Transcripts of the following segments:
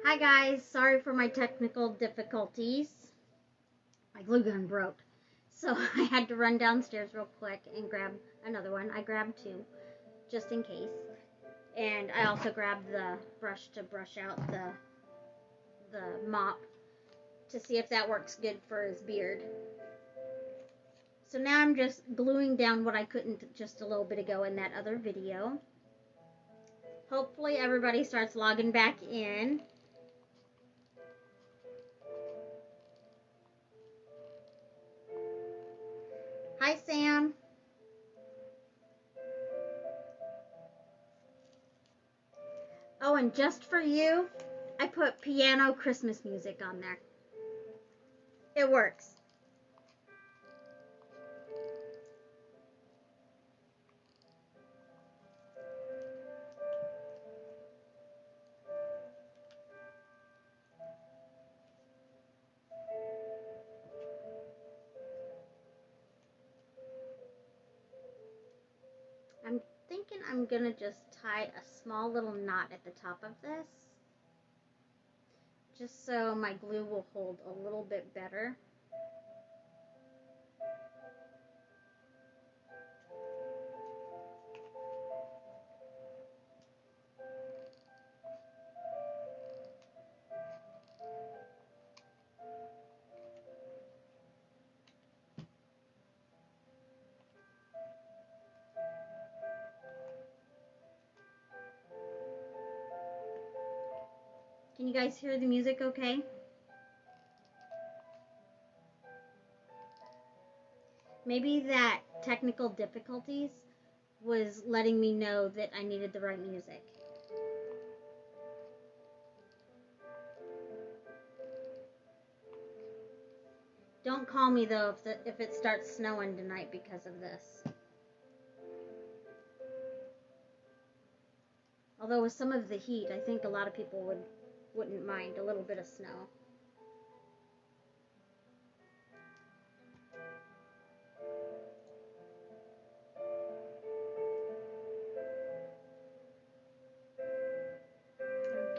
Hi guys, sorry for my technical difficulties. My glue gun broke, so I had to run downstairs real quick and grab another one. I grabbed two, just in case. And I also grabbed the brush to brush out the mop to see if that works good for his beard. So now I'm just gluing down what I couldn't just a little bit ago in that other video. Hopefully everybody starts logging back in. Hi, Sam. Oh, and just for you, I put piano Christmas music on there. It works. I'm thinking I'm gonna just tie a small little knot at the top of this, just so my glue will hold a little bit better. Can you guys hear the music okay? Maybe that technical difficulties was letting me know that I needed the right music. Don't call me though if it starts snowing tonight because of this. Although with some of the heat, I think a lot of people wouldn't mind a little bit of snow.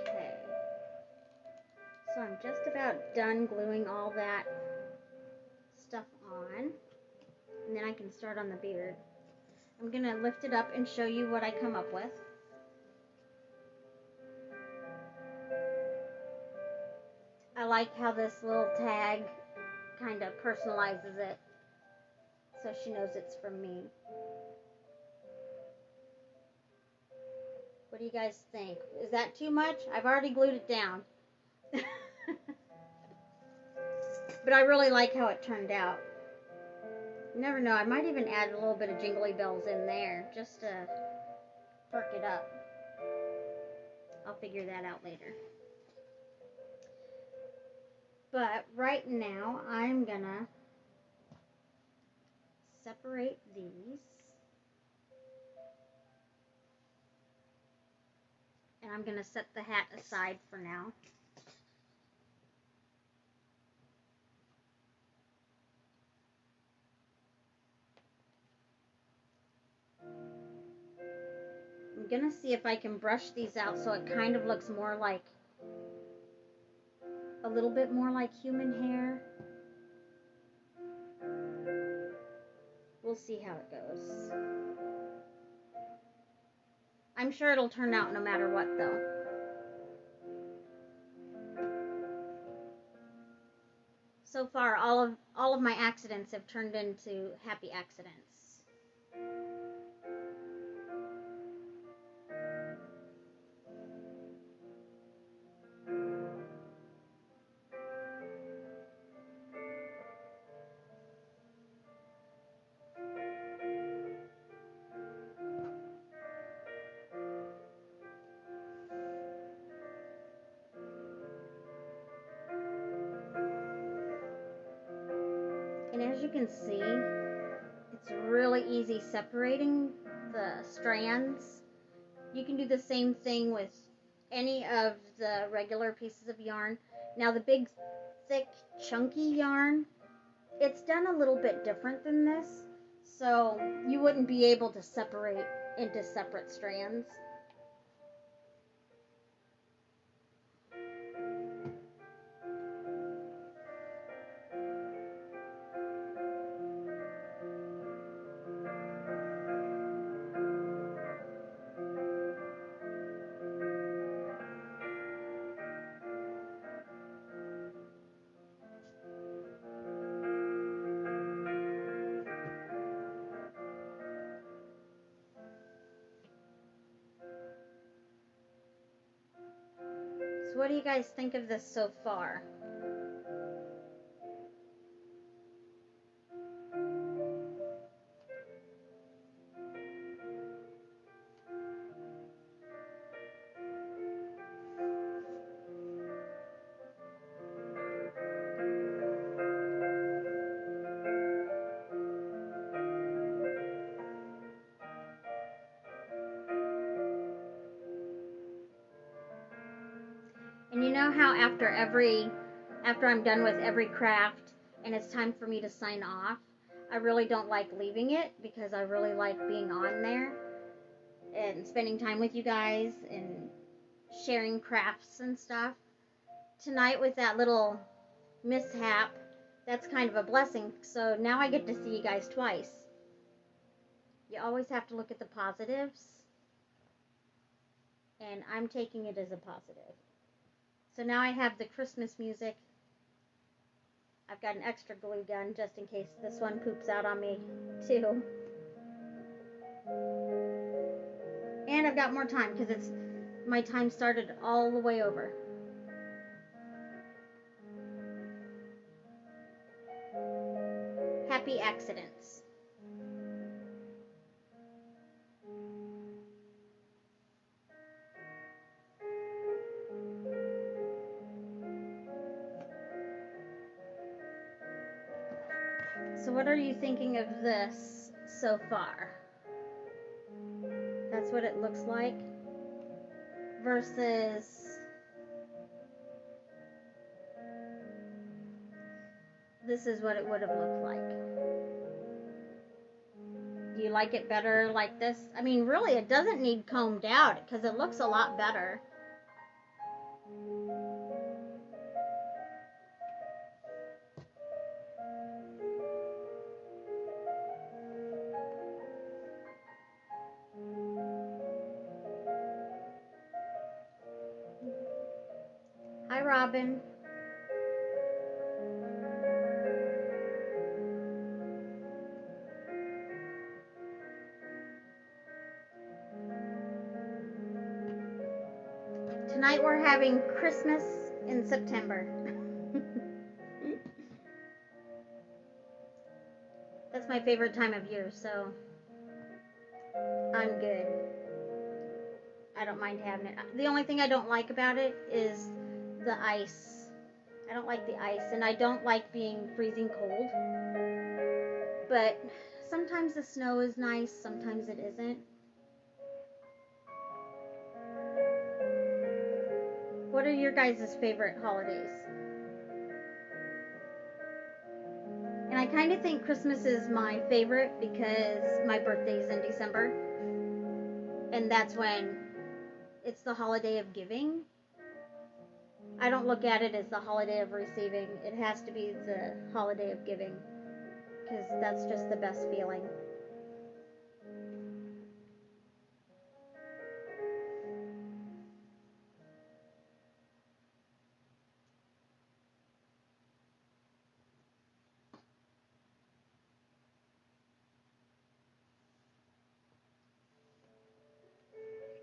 Okay. So I'm just about done gluing all that stuff on. And then I can start on the beard. I'm going to lift it up and show you what I come up with. I like how this little tag kind of personalizes it so she knows it's from me. What do you guys think? Is that too much? I've already glued it down. But I really like how it turned out. You never know, I might even add a little bit of jingly bells in there just to perk it up. I'll figure that out later. But right now, I'm gonna separate these. And I'm gonna set the hat aside for now. I'm gonna see if I can brush these out so it kind of looks more like, a little bit more like human hair. We'll see how it goes. I'm sure it'll turn out no matter what though. So far, all of my accidents have turned into happy accidents. And as you can see, it's really easy separating the strands. You can do the same thing with any of the regular pieces of yarn. Now the big, thick, chunky yarn, it's done a little bit different than this, so you wouldn't be able to separate into separate strands. So what do you guys think of this so far? And you know how after I'm done with every craft and it's time for me to sign off, I really don't like leaving it because I really like being on there and spending time with you guys and sharing crafts and stuff. Tonight with that little mishap, that's kind of a blessing. So now I get to see you guys twice. You always have to look at the positives, and I'm taking it as a positive. So now I have the Christmas music. I've got an extra glue gun just in case this one poops out on me too. And I've got more time because my time started all the way over. Happy accidents. So what are you thinking of this so far? That's what it looks like versus this is what it would have looked like. Do you like it better like this? I mean, really, it doesn't need combed out because it looks a lot better. Hi, Robin. Tonight we're having Christmas in September. That's my favorite time of year, so I'm good. I don't mind having it. The only thing I don't like about it is the ice. I don't like the ice, and I don't like being freezing cold. But sometimes the snow is nice, sometimes it isn't. What are your guys' favorite holidays? And I kind of think Christmas is my favorite because my birthday is in December. And that's when it's the holiday of giving. I don't look at it as the holiday of receiving. It has to be the holiday of giving because that's just the best feeling.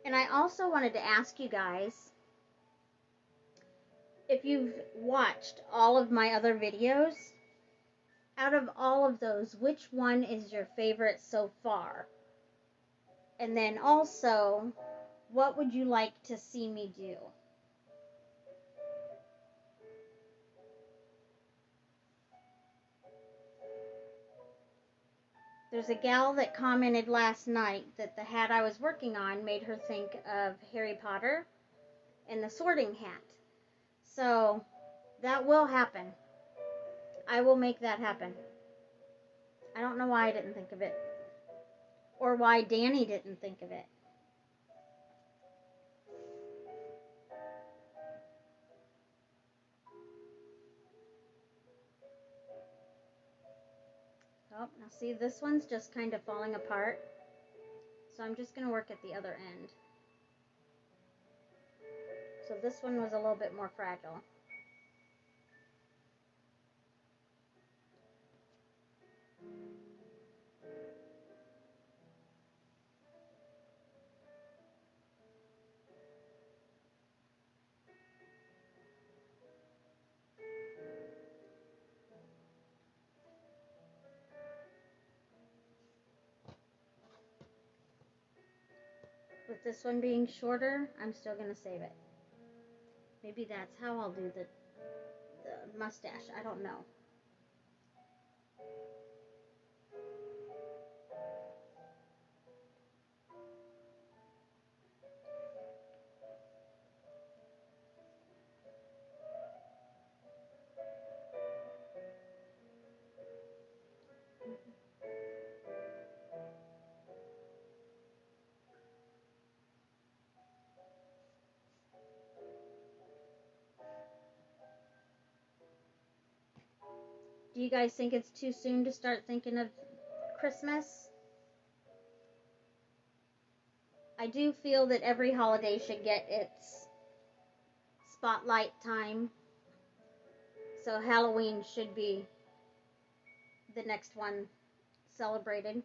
And I also wanted to ask you guys if you've watched all of my other videos, out of all of those, which one is your favorite so far? And then also, what would you like to see me do? There's a gal that commented last night that the hat I was working on made her think of Harry Potter and the Sorting Hat. So that will happen. I will make that happen. I don't know why I didn't think of it. Or why Danny didn't think of it. Oh, now see, this one's just kind of falling apart. So I'm just going to work at the other end. So this one was a little bit more fragile. With this one being shorter, I'm still going to save it. Maybe that's how I'll do the mustache. I don't know. Do you guys think it's too soon to start thinking of Christmas? I do feel that every holiday should get its spotlight time. So Halloween should be the next one celebrated.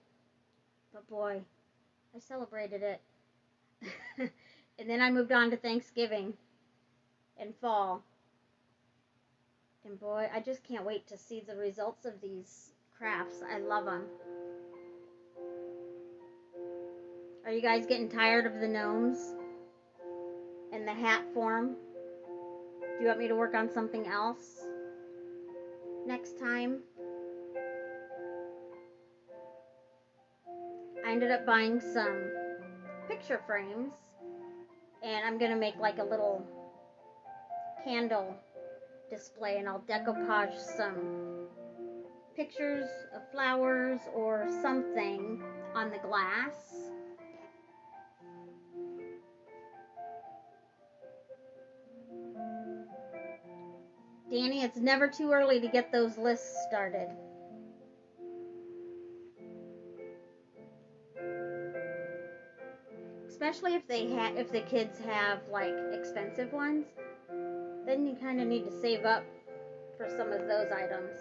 But boy, I celebrated it. And then I moved on to Thanksgiving and fall. And boy, I just can't wait to see the results of these crafts. I love them. Are you guys getting tired of the gnomes and the hat form? Do you want me to work on something else next time? I ended up buying some picture frames, and I'm going to make like a little candle display, and I'll decoupage some pictures of flowers or something on the glass. Danny, it's never too early to get those lists started. Especially if the kids have like expensive ones, then you kind of need to save up for some of those items.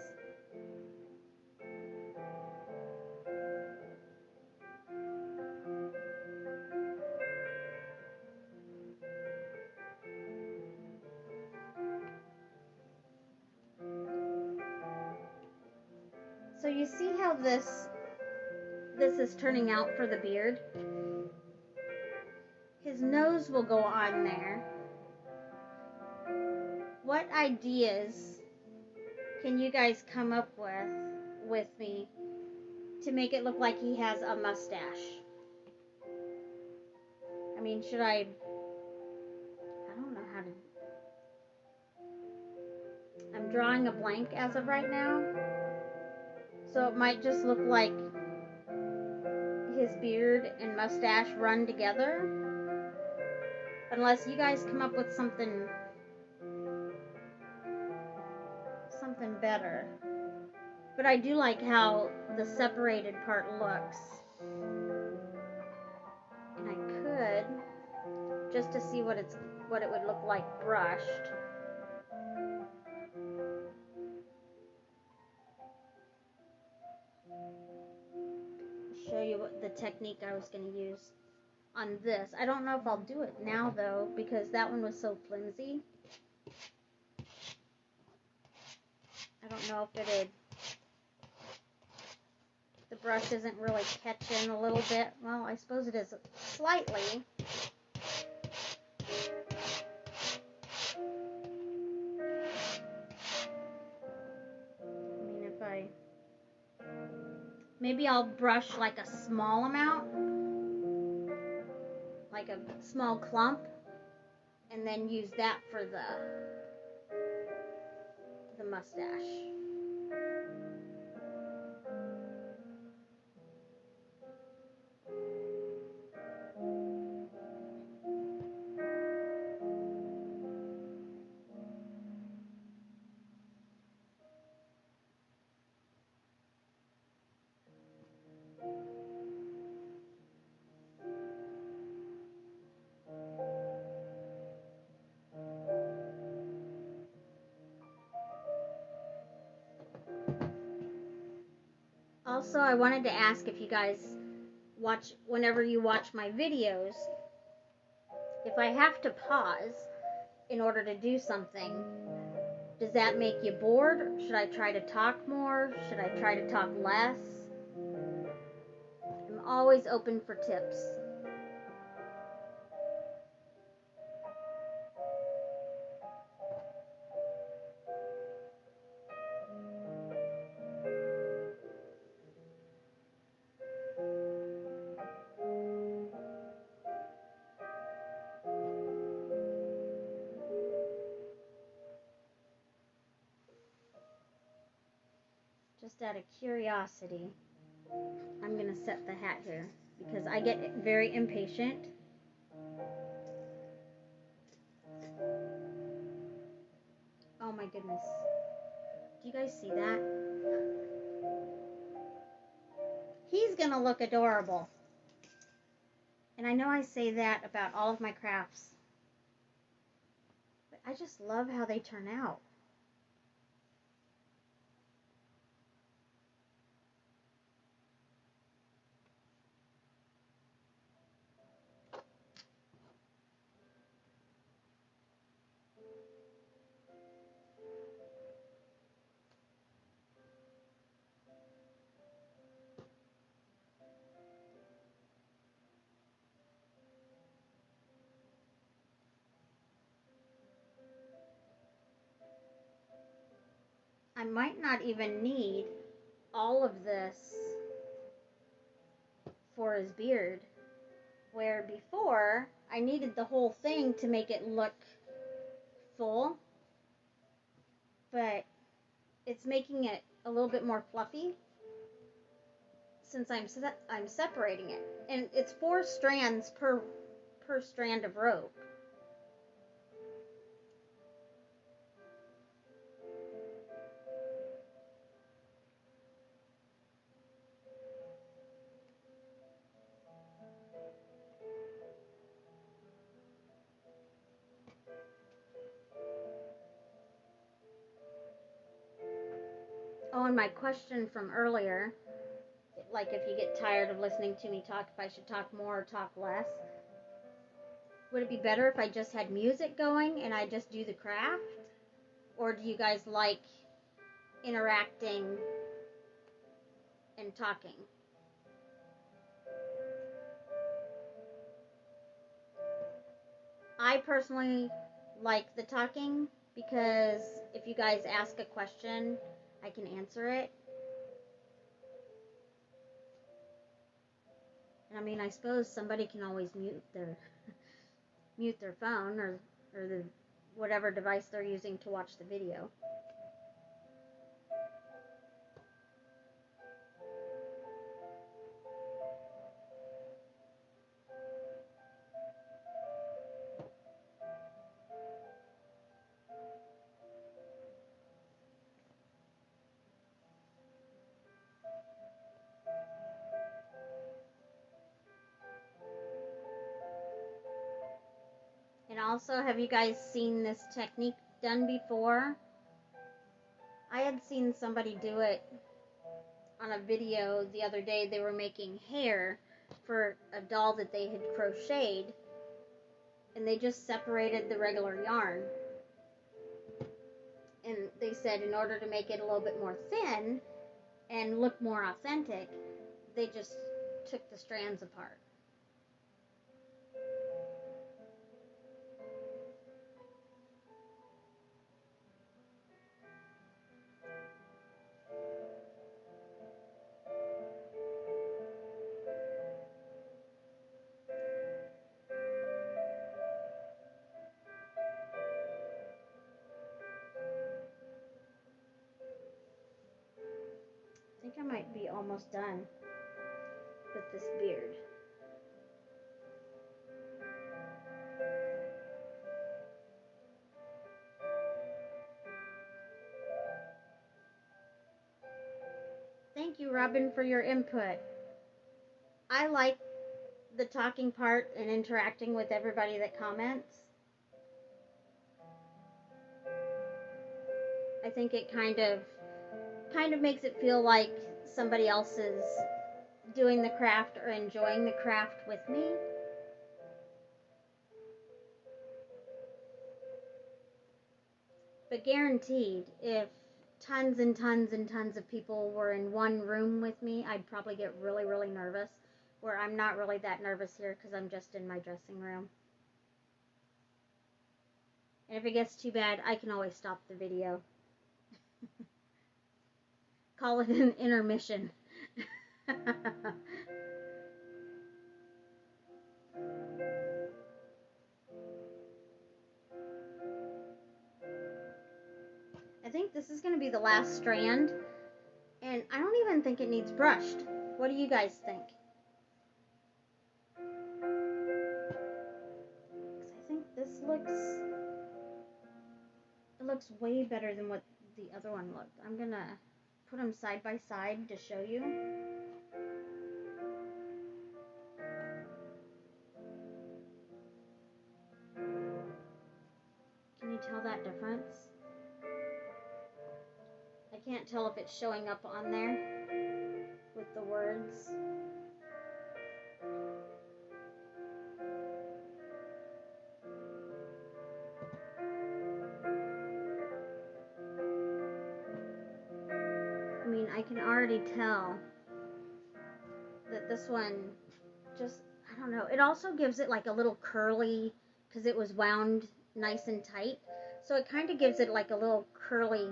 So you see how this is turning out for the beard? His nose will go on there. What ideas can you guys come up with me to make it look like he has a mustache? I mean, should I don't know how to. I'm drawing a blank as of right now. So it might just look like his beard and mustache run together. Unless you guys come up with something better. But I do like how the separated part looks. And I could, just to see what it would look like brushed. Show you what the technique I was going to use on this. I don't know if I'll do it now though, because that one was so flimsy. I don't know if it'd. The brush isn't really catching a little bit. Well, I suppose it is slightly. I mean, maybe I'll brush like a small amount, like a small clump, and then use that for the mustache. Also, I wanted to ask if you guys whenever you watch my videos, if I have to pause in order to do something, does that make you bored? Should I try to talk more? Should I try to talk less? I'm always open for tips. just out of curiosity, I'm going to set the hat here because I get very impatient. Oh my goodness. Do you guys see that? He's going to look adorable. And I know I say that about all of my crafts, but I just love how they turn out. I might not even need all of this for his beard, where before I needed the whole thing to make it look full, but it's making it a little bit more fluffy since I'm separating it, and it's 4 strands per strand of rope. Oh, and my question from earlier, like if you get tired of listening to me talk, if I should talk more or talk less, would it be better if I just had music going and I just do the craft? Or do you guys like interacting and talking? I personally like the talking because if you guys ask a question, I can answer it. And I mean, I suppose somebody can always mute their phone or the whatever device they're using to watch the video. And also, have you guys seen this technique done before? I had seen somebody do it on a video the other day. They were making hair for a doll that they had crocheted, and they just separated the regular yarn. And they said in order to make it a little bit more thin and look more authentic, they just took the strands apart. I think I might be almost done with this beard. Thank you, Robin, for your input. I like the talking part and interacting with everybody that comments. I think it kind of makes it feel like somebody else is doing the craft or enjoying the craft with me. But guaranteed, if tons and tons and tons of people were in one room with me, I'd probably get really, really nervous, where I'm not really that nervous here because I'm just in my dressing room. And if it gets too bad, I can always stop the video. Call it an intermission. I think this is going to be the last strand, And I don't even think it needs brushed. What do you guys think? Because I think this looks way better than what the other one looked. I'm gonna put them side by side to show you. Can you tell that difference? I can't tell if it's showing up on there with the words. I mean, I can already tell that this one just, I don't know. It also gives it like a little curly, because it was wound nice and tight. So it kind of gives it like a little curly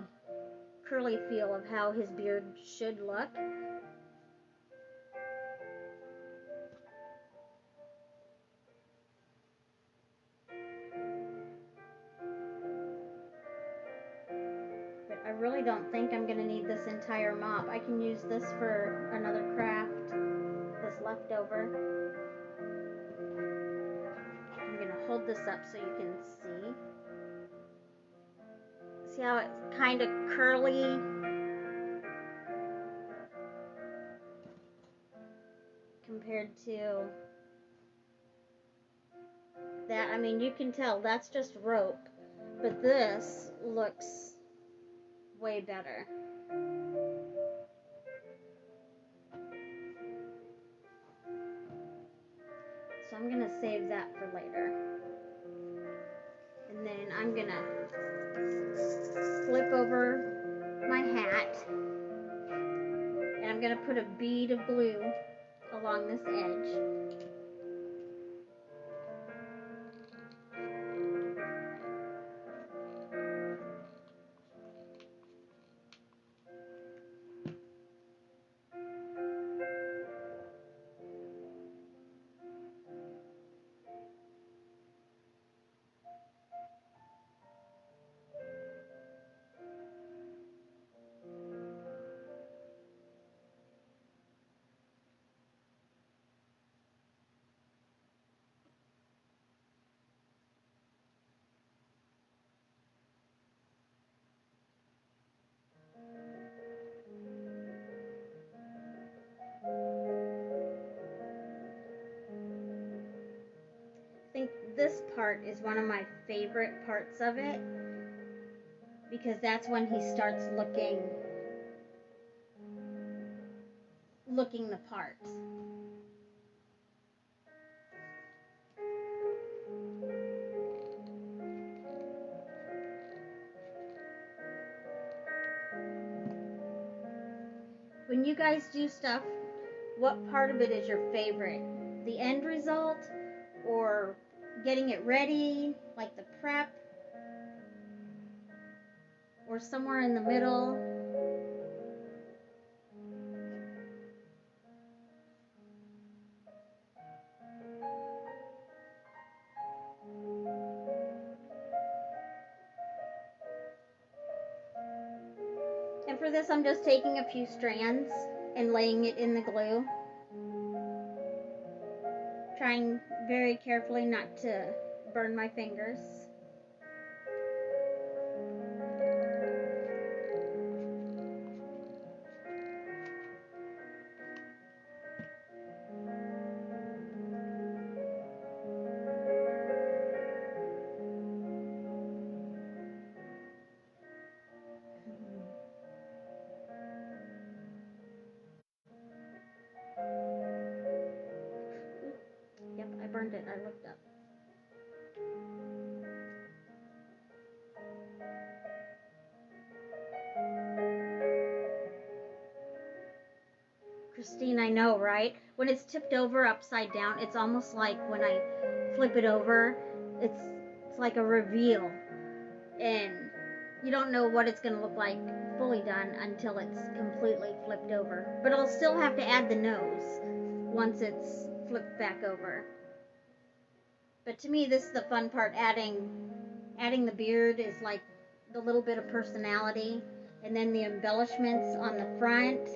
feel of how his beard should look. But I really don't think I'm going to need this entire mop. I can use this for another craft, this leftover. I'm going to hold this up so you can see. See how it's kind of curly? Compared to that. I mean, you can tell that's just rope, but this looks way better. So I'm gonna save that for later. And then I'm gonna flip over my hat, and I'm gonna put a bead of glue along this edge. I think this part is one of my favorite parts of it, because that's when he starts looking the part. When you guys do stuff, what part of it is your favorite? The end result, or getting it ready, like the prep, or somewhere in the middle? And for this, I'm just taking a few strands and laying it in the glue. Trying very carefully not to burn my fingers. Yep, I burned it. I looked up. Christine, I know, right? When it's tipped over upside down, it's almost like when I flip it over, it's like a reveal. And you don't know what it's going to look like fully done until it's completely flipped over. But I'll still have to add the nose once it's flipped back over. But to me, this is the fun part. Adding the beard is like the little bit of personality And then the embellishments on the front.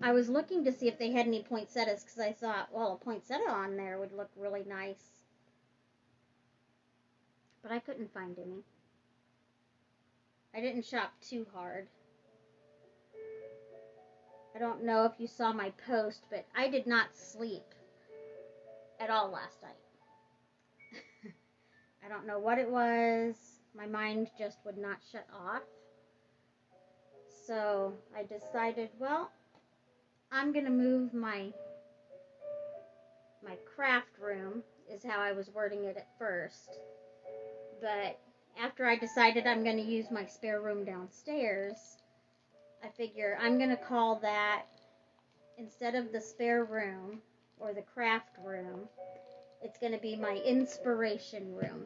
I was looking to see if they had any poinsettias because I thought, well, a poinsettia on there would look really nice. But I couldn't find any. I didn't shop too hard. I don't know if you saw my post, but I did not sleep at all last night. I don't know what it was. My mind just would not shut off. So I decided, well, I'm going to move my craft room, is how I was wording it at first. But after I decided I'm going to use my spare room downstairs, I figure I'm going to call that, instead of the spare room or the craft room, it's going to be my inspiration room.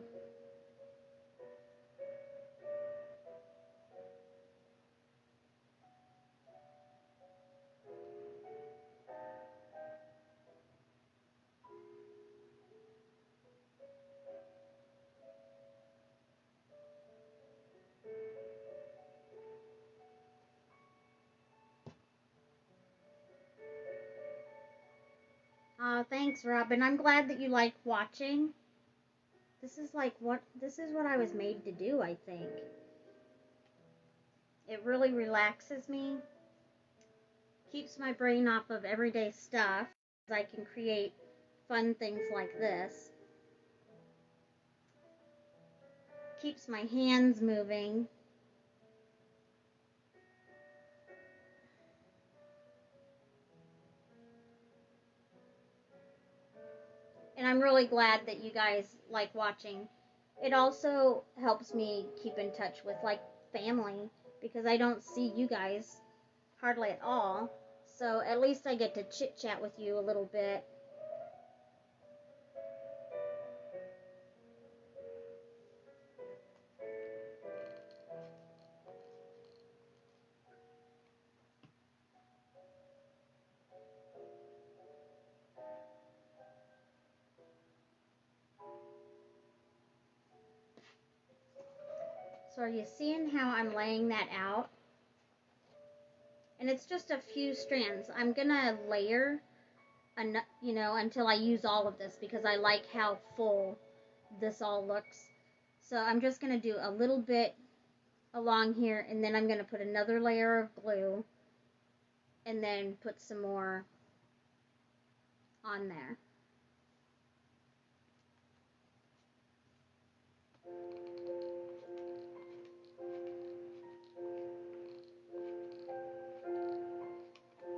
Thanks, Robin. I'm glad that you like watching. This is what I was made to do, I think. It really relaxes me, keeps my brain off of everyday stuff. I can create fun things like this. Keeps my hands moving. And I'm really glad that you guys like watching. It also helps me keep in touch with like family, because I don't see you guys hardly at all. So at least I get to chit chat with you a little bit. So are you seeing how I'm laying that out? And it's just a few strands. I'm gonna layer, until I use all of this, because I like how full this all looks. So I'm just gonna do a little bit along here, and then I'm gonna put another layer of glue, and then put some more on there.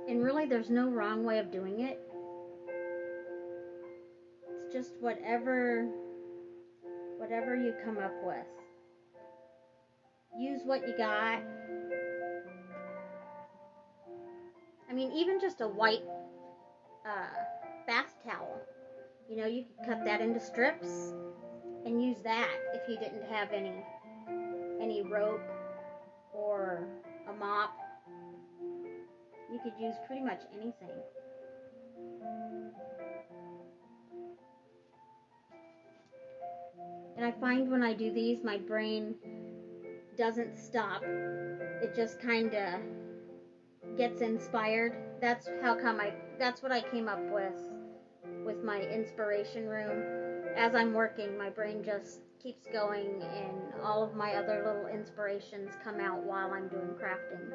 And really, there's no wrong way of doing it. It's just whatever you come up with. Use what you got. I mean, even just a white bath towel. You could cut that into strips and use that if you didn't have any rope or a mop. You could use pretty much anything. And I find when I do these, my brain doesn't stop. It just kind of gets inspired. That's what I came up with my inspiration room. As I'm working, my brain just keeps going, and all of my other little inspirations come out while I'm doing crafting.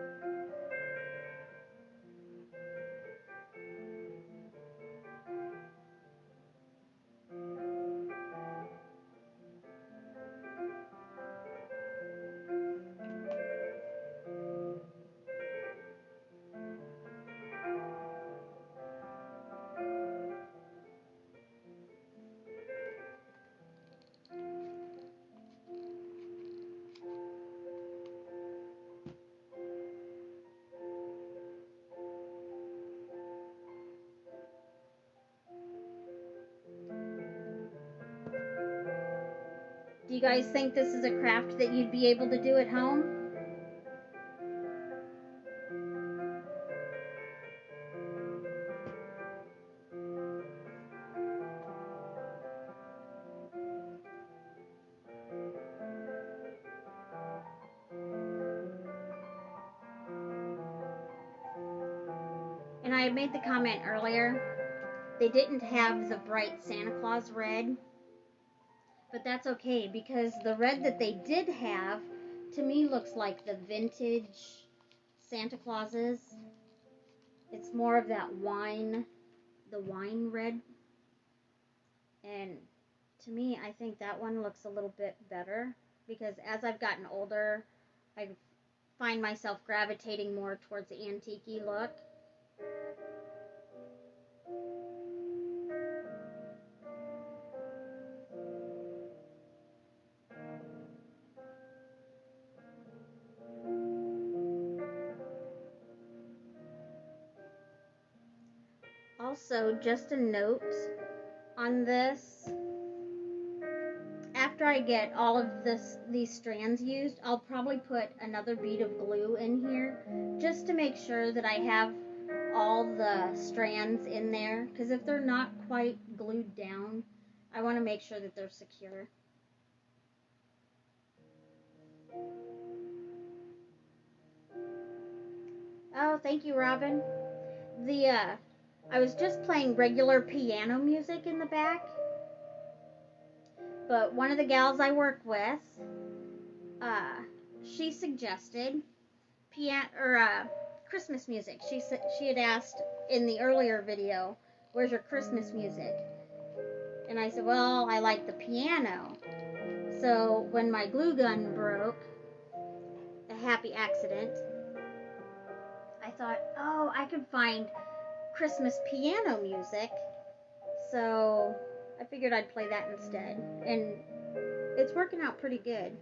Do you guys think this is a craft that you'd be able to do at home? And I made the comment earlier, they didn't have the bright Santa Claus red, but that's okay because the red that they did have, to me, looks like the vintage Santa Clauses. It's more of that wine, the wine red. And to me, I think that one looks a little bit better because as I've gotten older, I find myself gravitating more towards the antique-y look. Also, just a note on this, after I get all of these strands used, I'll probably put another bead of glue in here just to make sure that I have all the strands in there, because if they're not quite glued down, I want to make sure that they're secure. Oh, thank you, Robin. I was just playing regular piano music in the back, but one of the gals I work with, she suggested Christmas music. She had asked in the earlier video, "Where's your Christmas music?" And I said, "Well, I like the piano." So when my glue gun broke, a happy accident, I thought, oh, I could find Christmas piano music. So I figured I'd play that instead. And it's working out pretty good.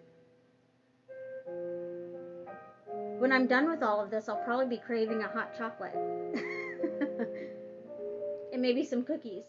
When I'm done with all of this, I'll probably be craving a hot chocolate. And maybe some cookies.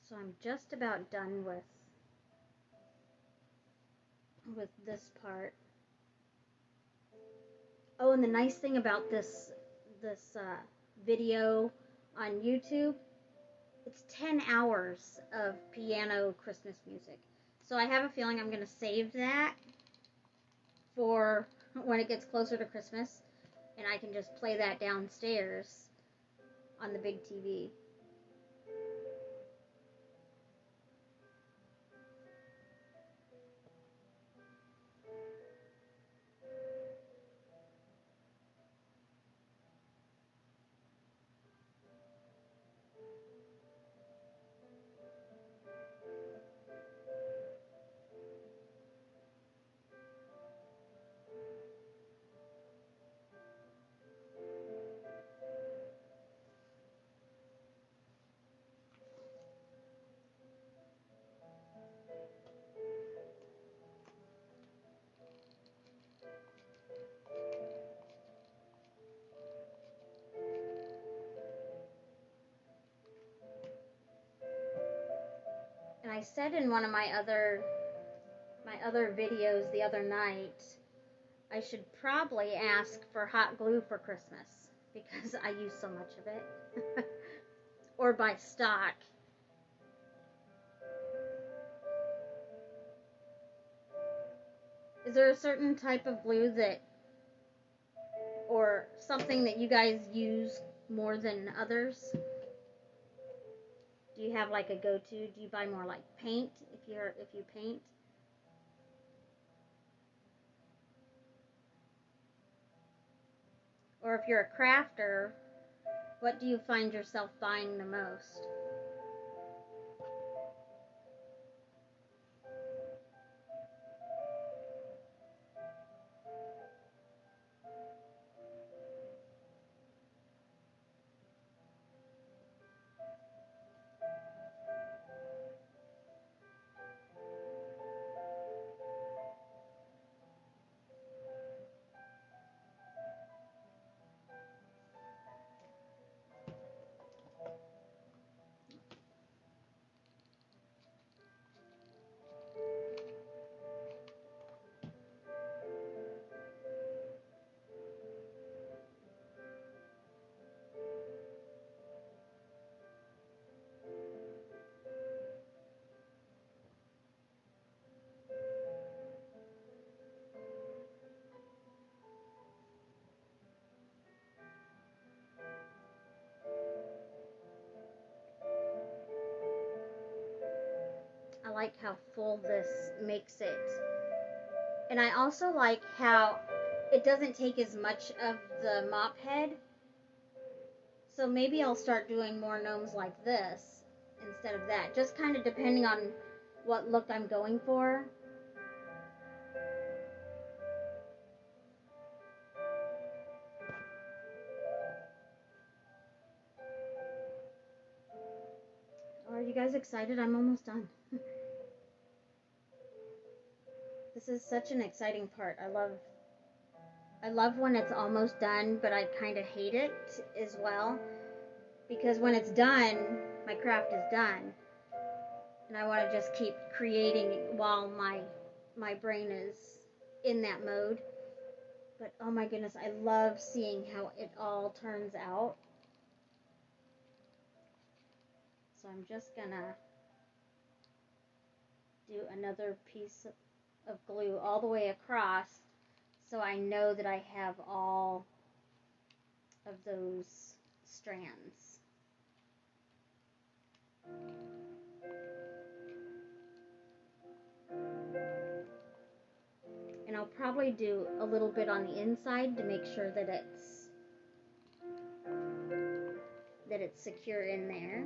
So I'm just about done with this part. Oh, and the nice thing about this video on YouTube, it's 10 hours of piano Christmas music. So I have a feeling I'm going to save that for when it gets closer to Christmas, and I can just play that downstairs on the big TV. And I said in one of my other videos the other night, I should probably ask for hot glue for Christmas because I use so much of it. Or buy stock. Is there a certain type of glue or something that you guys use more than others? Do you have like a go-to? Do you buy more like paint if you paint? Or if you're a crafter, what do you find yourself buying the most? like how full this makes it. And I also like how it doesn't take as much of the mop head. So maybe I'll start doing more gnomes like this instead of that. Just kind of depending on what look I'm going for. Are you guys excited? I'm almost done. This is such an exciting part. I love when it's almost done, but I kind of hate it as well. Because when it's done, my craft is done. And I want to just keep creating while my brain is in that mode. But oh my goodness, I love seeing how it all turns out. So I'm just gonna do another piece of glue all the way across so I know that I have all of those strands. And I'll probably do a little bit on the inside to make sure that it's secure in there.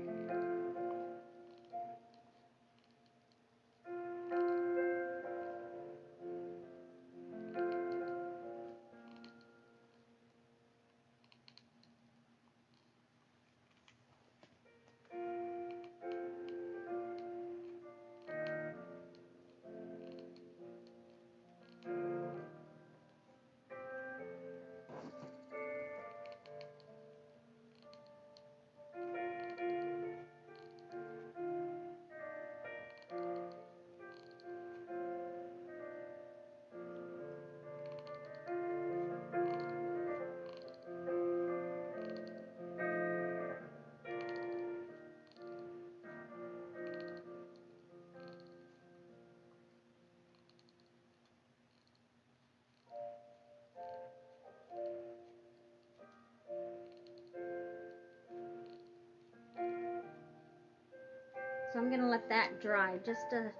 So I'm going to let that dry just a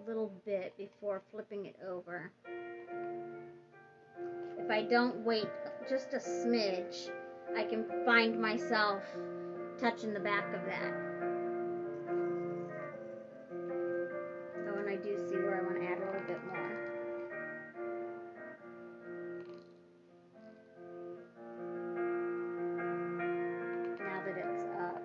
little bit before flipping it over. If I don't wait just a smidge, I can find myself touching the back of that. Oh, and I do see where I want to add a little bit more. Now that it's up.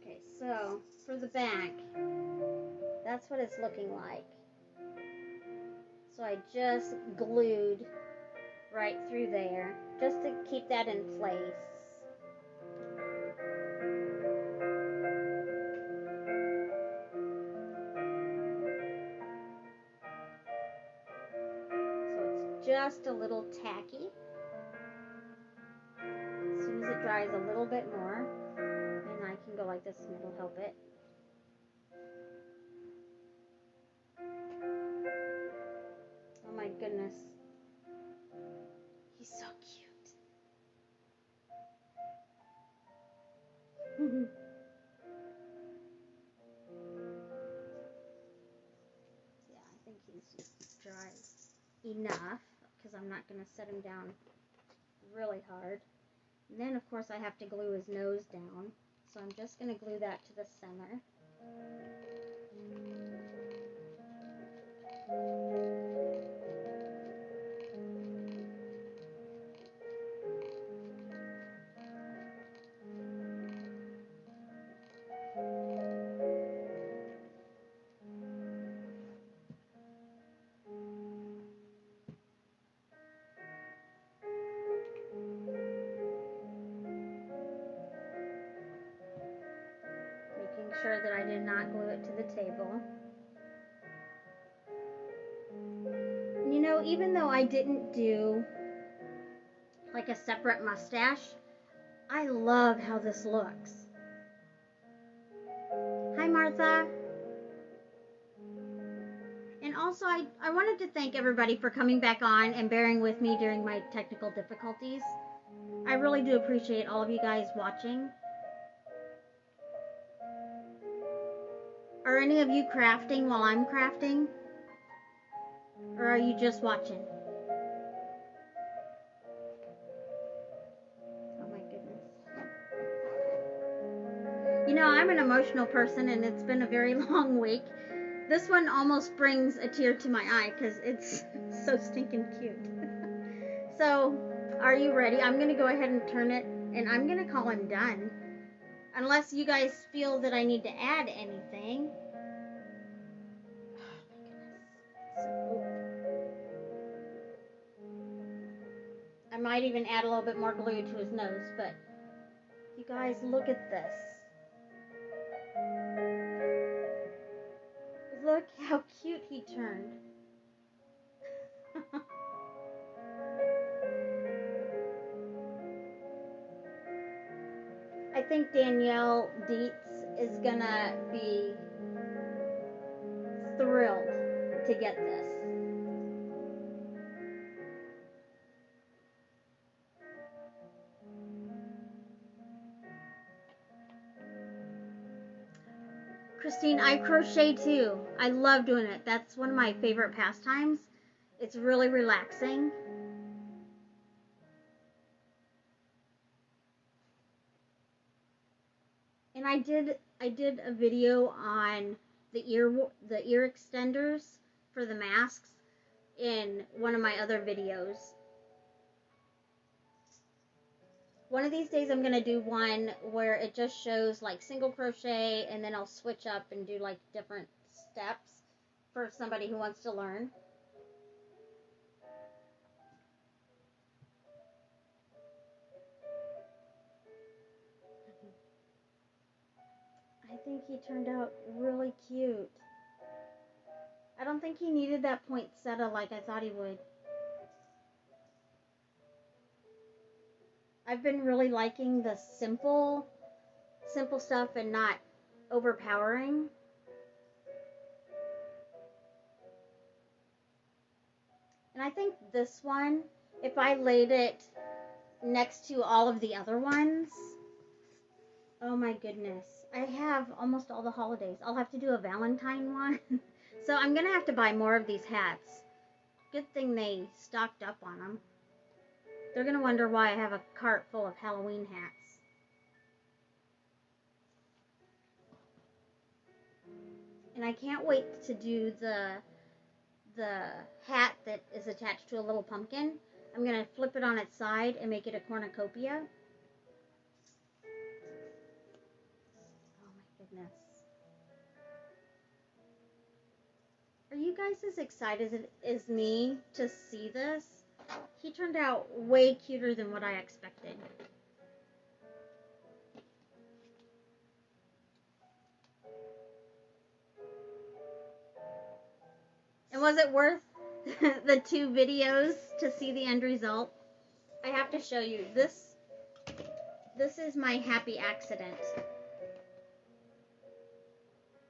Okay, so for the back, that's what it's looking like. So I just glued right through there just to keep that in place. So it's just a little tacky. As soon as it dries a little bit more, and I can go like this and it'll help it. Oh my goodness. He's so cute. Yeah, I think he's dry enough because I'm not going to set him down really hard. And then, of course, I have to glue his nose down. So I'm just going to glue that to the center. Sure that I did not glue it to the table. And you know, even though I didn't do like a separate mustache, I love how this looks. Hi, Martha. And also, I wanted to thank everybody for coming back on and bearing with me during my technical difficulties. I really do appreciate all of you guys watching. Are any of you crafting while I'm crafting? Or are you just watching? Oh my goodness. You know, I'm an emotional person and it's been a very long week. This one almost brings a tear to my eye because it's so stinking cute. So, are you ready? I'm going to go ahead and turn it and I'm going to call him done. Unless you guys feel that I need to add anything. I might even add a little bit more glue to his nose, but you guys, look at this. Look how cute he turned. I think Danielle Dietz is gonna be thrilled to get this. Christine, I crochet too. I love doing it. That's one of my favorite pastimes. It's really relaxing. And I did a video on the ear extenders for the masks in one of my other videos. One of these days I'm going to do one where it just shows like single crochet and then I'll switch up and do like different steps for somebody who wants to learn. I think he turned out really cute. I don't think he needed that poinsettia like I thought he would. I've been really liking the simple stuff and not overpowering. And I think this one, if I laid it next to all of the other ones, oh my goodness. I have almost all the holidays. I'll have to do a Valentine one. So I'm going to have to buy more of these hats. Good thing they stocked up on them. They're going to wonder why I have a cart full of Halloween hats. And I can't wait to do the hat that is attached to a little pumpkin. I'm going to flip it on its side and make it a cornucopia. Oh my goodness. Are you guys as excited as me to see this? He turned out way cuter than what I expected. And was it worth the 2 videos to see the end result? I have to show you. This is my happy accident.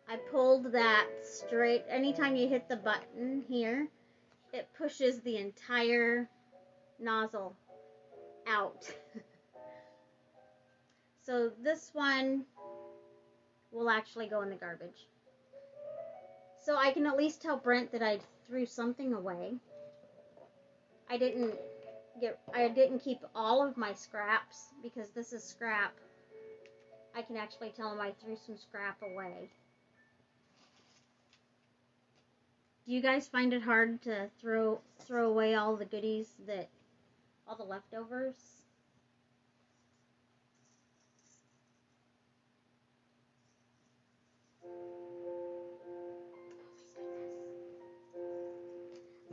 I pulled that straight. Anytime you hit the button here, it pushes the entire nozzle out. So this one will actually go in the garbage. So I can at least tell Brent that I threw something away. I didn't keep all of my scraps because this is scrap. I can actually tell him I threw some scrap away. Do you guys find it hard to throw away all the goodies all the leftovers?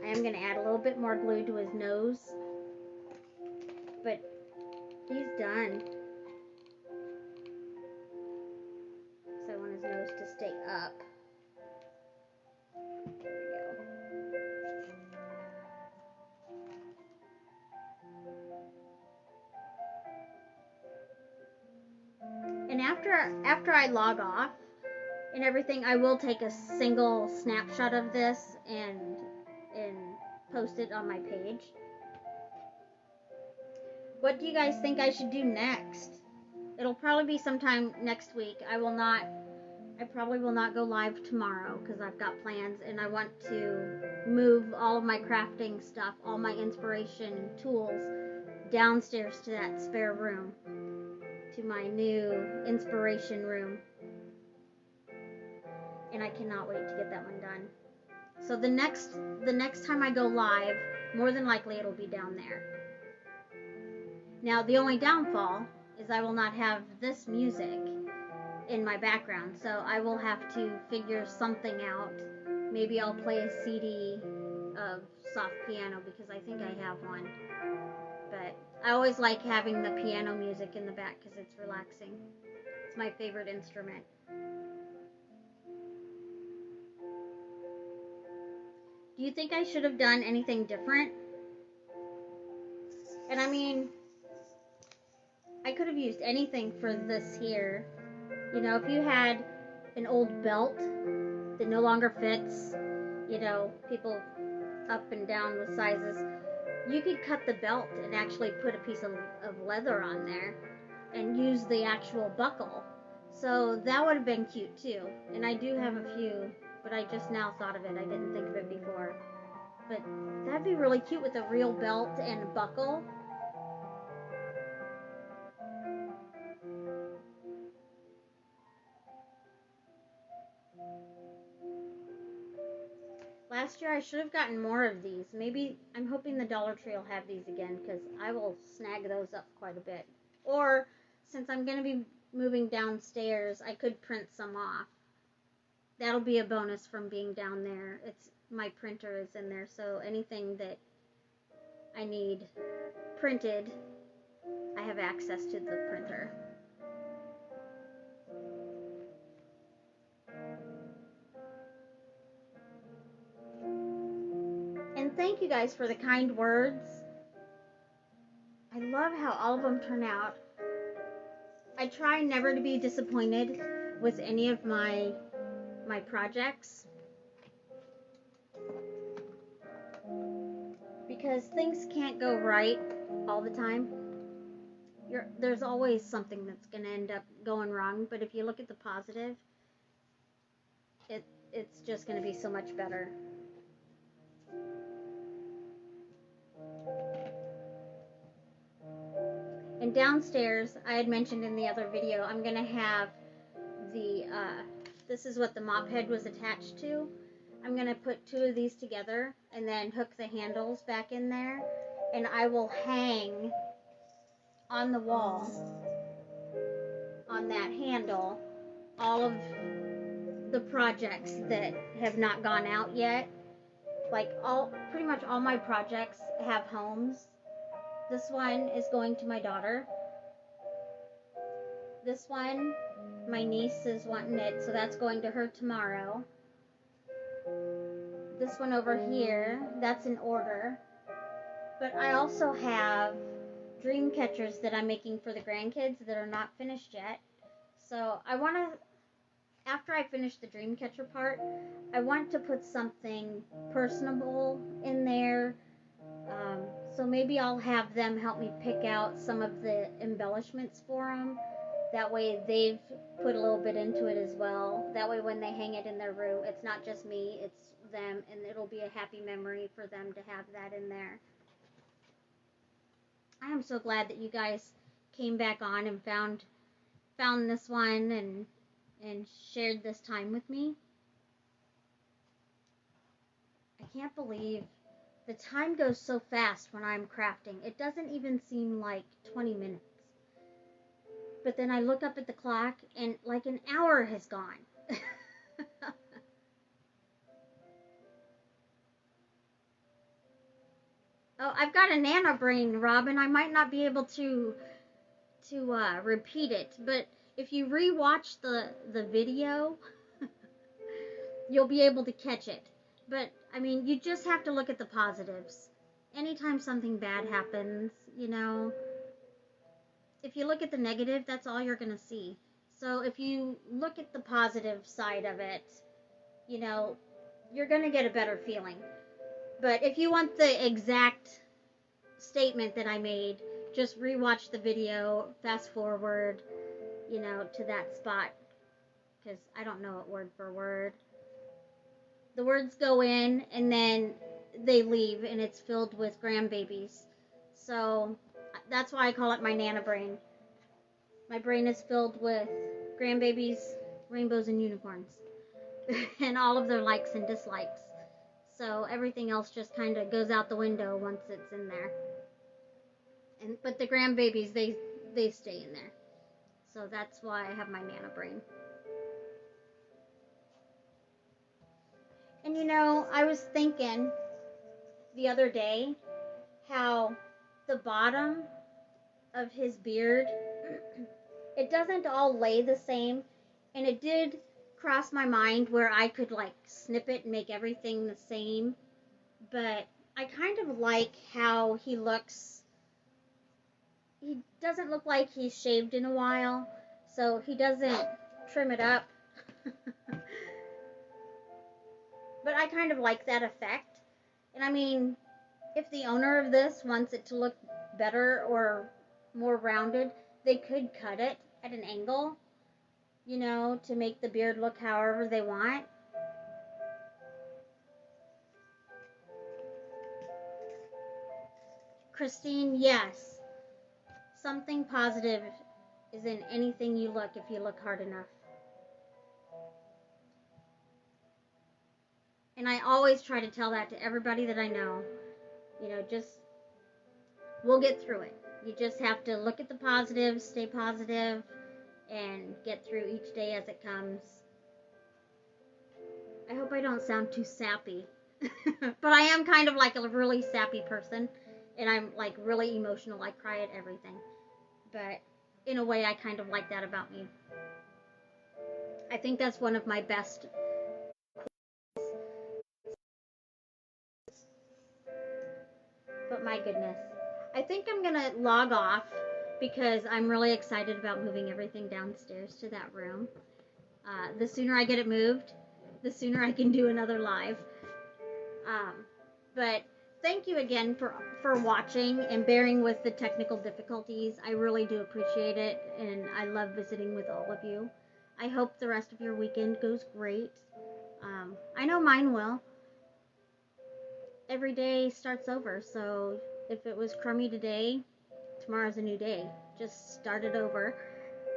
I am going to add a little bit more glue to his nose, but he's done. So I want his nose to stay up. There we go. And after I log off, and everything. I will take a single snapshot of this and post it on my page. What do you guys think I should do next? It'll probably be sometime next week. I probably will not go live tomorrow because I've got plans, and I want to move all of my crafting stuff, all my inspiration tools downstairs to that spare room, to my new inspiration room. And I cannot wait to get that one done. So the next time I go live, more than likely it'll be down there. Now, the only downfall is I will not have this music in my background, so I will have to figure something out. Maybe I'll play a CD of soft piano because I think I have one. But I always like having the piano music in the back because it's relaxing. It's my favorite instrument. Do you think I should have done anything different? And I mean, I could have used anything for this here. You know, if you had an old belt that no longer fits, you know, people up and down with sizes, you could cut the belt and actually put a piece of leather on there and use the actual buckle. So that would have been cute too. And I do have a few, but I just now thought of it. I didn't think of it before. But that'd be really cute with a real belt and a buckle. Last year I should have gotten more of these. Maybe I'm hoping the Dollar Tree will have these again because I will snag those up quite a bit. Or since I'm going to be moving downstairs, I could print some off. That'll be a bonus from being down there. My printer is in there, so anything that I need printed, I have access to the printer. And thank you guys for the kind words. I love how all of them turn out. I try never to be disappointed with any of my projects, because things can't go right all the time. There's always something that's going to end up going wrong, but if you look at the positive, it's just going to be so much better. And downstairs, I had mentioned in the other video, I'm going to have this is what the mop head was attached to. I'm going to put two of these together and then hook the handles back in there. And I will hang on the wall, on that handle, all of the projects that have not gone out yet. Like pretty much all my projects have homes. This one is going to my daughter. This one, my niece is wanting it, so that's going to her tomorrow. This one over here, that's in order. But I also have dream catchers that I'm making for the grandkids that are not finished yet. So I want to, after I finish the dream catcher part, I want to put something personable in there. So maybe I'll have them help me pick out some of the embellishments for them. That way they've put a little bit into it as well. That way when they hang it in their room, it's not just me, it's them, and it'll be a happy memory for them to have that in there. I am so glad that you guys came back on and found this one and shared this time with me. I can't believe the time goes so fast when I'm crafting. It doesn't even seem like 20 minutes. But then I look up at the clock and like an hour has gone. Oh, I've got a nano brain, Robin. I might not be able to repeat it, but if you rewatch the video, you'll be able to catch it. But I mean, you just have to look at the positives. Anytime something bad happens, you know, if you look at the negative, that's all you're going to see. So if you look at the positive side of it, you know, you're going to get a better feeling. But if you want the exact statement that I made, just rewatch the video, fast forward, you know, to that spot, because I don't know it word for word. The words go in and then they leave, and it's filled with grandbabies. So that's why I call it my Nana brain. My brain is filled with grandbabies, rainbows, and unicorns, and all of their likes and dislikes. So everything else just kind of goes out the window once it's in there. But the grandbabies, they stay in there. So that's why I have my Nana brain. And you know, I was thinking the other day how the bottom of his beard, it doesn't all lay the same, and it did cross my mind where I could like snip it and make everything the same, but I kind of like how he looks. He doesn't look like he's shaved in a while, so he doesn't trim it up. But I kind of like that effect. And I mean, if the owner of this wants it to look better or more rounded, they could cut it at an angle, you know, to make the beard look however they want. Christine, yes. Something positive is in anything you look if you look hard enough. And I always try to tell that to everybody that I know. You know, just, we'll get through it. You just have to look at the positives, stay positive, and get through each day as it comes. I hope I don't sound too sappy. But I am kind of like a really sappy person. And I'm like really emotional. I cry at everything. But in a way, I kind of like that about me. I think that's one of my best. But my goodness. I think I'm going to log off because I'm really excited about moving everything downstairs to that room. The sooner I get it moved, the sooner I can do another live. But thank you again for watching and bearing with the technical difficulties. I really do appreciate it, and I love visiting with all of you. I hope the rest of your weekend goes great. I know mine will. Every day starts over, so if it was crummy today, tomorrow's a new day. Just start it over,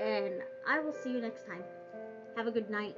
and I will see you next time. Have a good night.